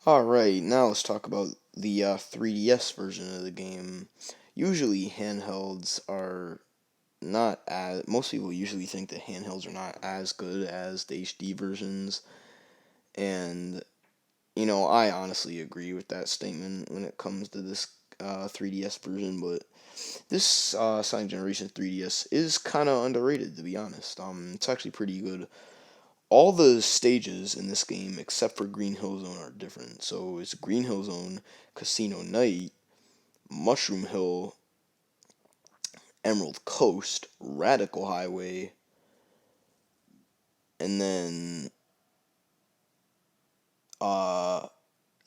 Alright, now let's talk about the 3DS version of the game. Usually, handhelds are not as. Most people usually think that handhelds are not as good as the HD versions, and I honestly agree with that statement when it comes to this 3DS version, but this second generation 3DS is kind of underrated, to be honest. It's actually pretty good. All the stages in this game, except for Green Hill Zone, are different. So it's Green Hill Zone, Casino Night, Mushroom Hill, Emerald Coast, Radical Highway, and then uh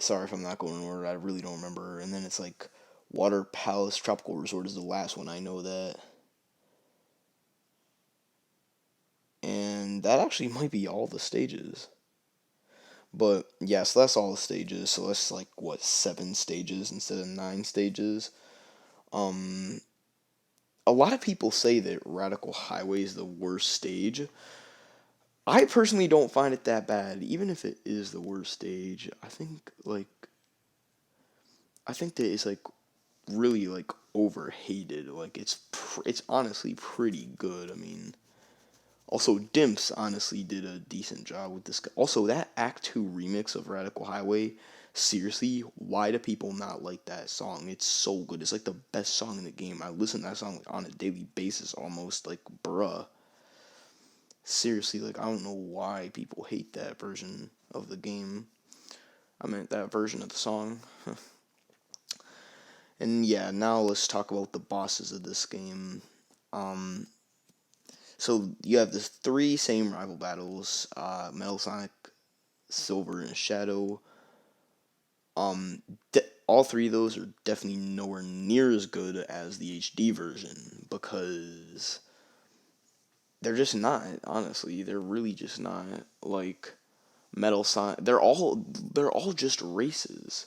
sorry if I'm not going in order, I really don't remember. And then it's like Water Palace Tropical Resort is the last one, I know that. And that actually might be all the stages. But yes, that's all the stages. So that's like what, 7 stages instead of 9 stages. Um a lot of people say that Radical Highway is the worst stage. I personally don't find it that bad, even if it is the worst stage. I think that it's like really like overhated. Like it's honestly pretty good. I mean, also Dimps honestly did a decent job with this. Also, that Act 2 remix of Radical Highway, seriously, why do people not like that song? It's so good. It's like the best song in the game. I listen to that song on a daily basis almost. Like, bruh. Seriously, like I don't know why people hate that version of the game. I meant that version of the song. And yeah, now let's talk about the bosses of this game. Um, so you have the three same rival battles: Metal Sonic, Silver, and Shadow. Um, all three of those are definitely nowhere near as good as the HD version because they're just not. Honestly, they're really just not. Like Metal Sonic, they're all just races.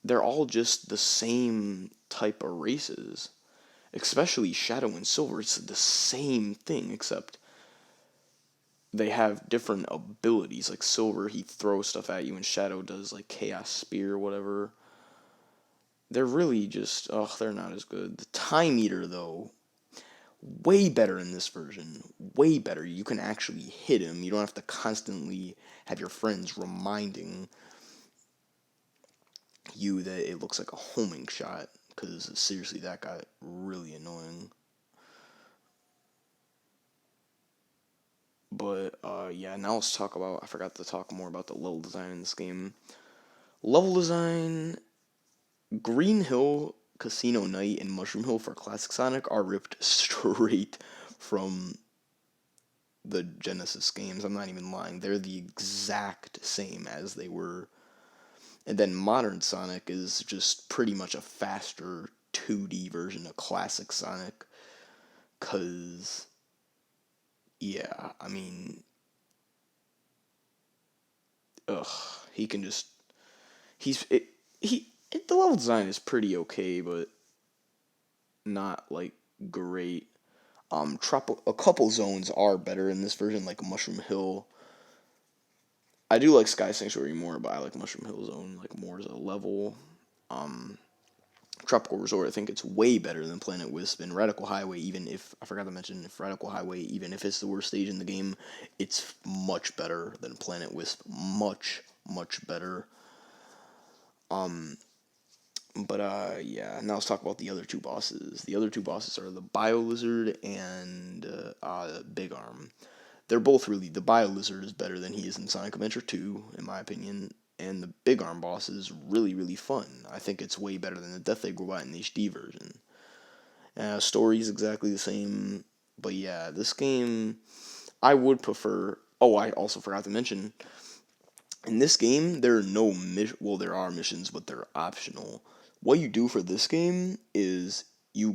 They're all just the same type of races. Especially Shadow and Silver, it's the same thing, except they have different abilities. Like Silver, he throws stuff at you, and Shadow does like Chaos Spear or whatever. They're really just, ugh, they're not as good. The Time Eater, though, way better in this version. Way better. You can actually hit him. You don't have to constantly have your friends reminding you that it looks like a homing shot. Because seriously, that got really annoying. But yeah, now let's talk about. I forgot to talk more about the level design in this game. Level design: Green Hill, Casino Night, and Mushroom Hill for Classic Sonic are ripped straight from the Genesis games. I'm not even lying. They're the exact same as they were. And then modern Sonic is just pretty much a faster 2D version of classic Sonic. Cause yeah, I mean, ugh, he can just he's it, the level design is pretty okay, but not like great. A couple zones are better in this version, like Mushroom Hill. I do like Sky Sanctuary more, but I like Mushroom Hill Zone like more as a level. Um, Tropical Resort, I think it's way better than Planet Wisp and Radical Highway. Even if I forgot to mention, if Radical Highway, even if it's the worst stage in the game, it's much better than Planet Wisp. Much better. Um, but yeah. Now let's talk about the other two bosses. The other two bosses are the Bio Lizard and Big Arm. They're both really, the Bio Lizard is better than he is in Sonic Adventure 2, in my opinion. And the Big Arm boss is really fun. I think it's way better than the Death Egg Robot in the HD version. Story is exactly the same, but yeah, this game I would prefer. Oh, I also forgot to mention in this game there are no well, there are missions, but they're optional. What you do for this game is you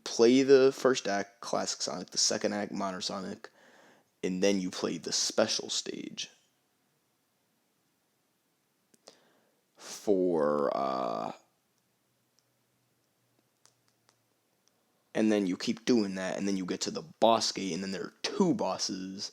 play the first act Classic Sonic, the second act Modern Sonic, and then you play the special stage for and then you keep doing that, and then you get to the boss gate, and then there are two bosses,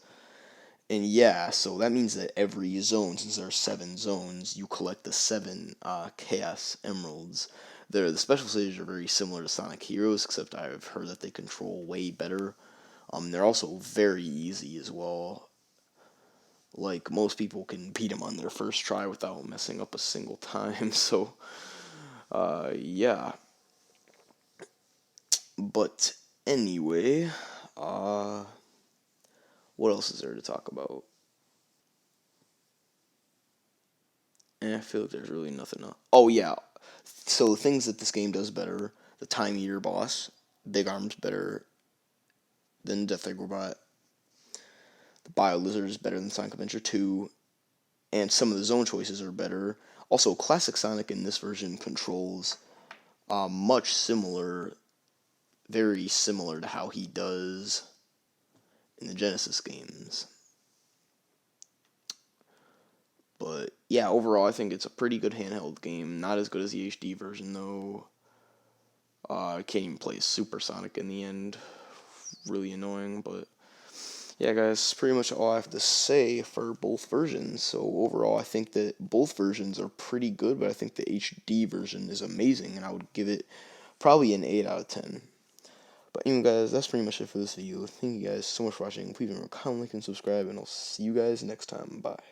And yeah, so that means that every zone, since there are 7 zones, you collect the 7 Chaos Emeralds. The special stages are very similar to Sonic Heroes, except I've heard that they control way better. They're also very easy as well. Like, most people can beat them on their first try without messing up a single time. So, yeah. But anyway, uh, what else is there to talk about? And I feel like there's really nothing else. Oh yeah, so things that this game does better: the Time Eater boss, Big Arm's better than Death Egg Robot. The Bio Lizard is better than Sonic Adventure 2, and some of the zone choices are better. Also, Classic Sonic in this version controls much similar, very similar to how he does in the Genesis games. But yeah, overall, I think it's a pretty good handheld game. Not as good as the HD version, though. I can't even play Super Sonic in the end. Really annoying, but yeah, guys, pretty much all I have to say for both versions. So overall, I think that both versions are pretty good, but I think the HD version is amazing, and I would give it probably an 8 out of 10. But anyway, guys, that's pretty much it for this video. Thank you guys so much for watching. Please remember to comment, like, and subscribe, and I'll see you guys next time. Bye.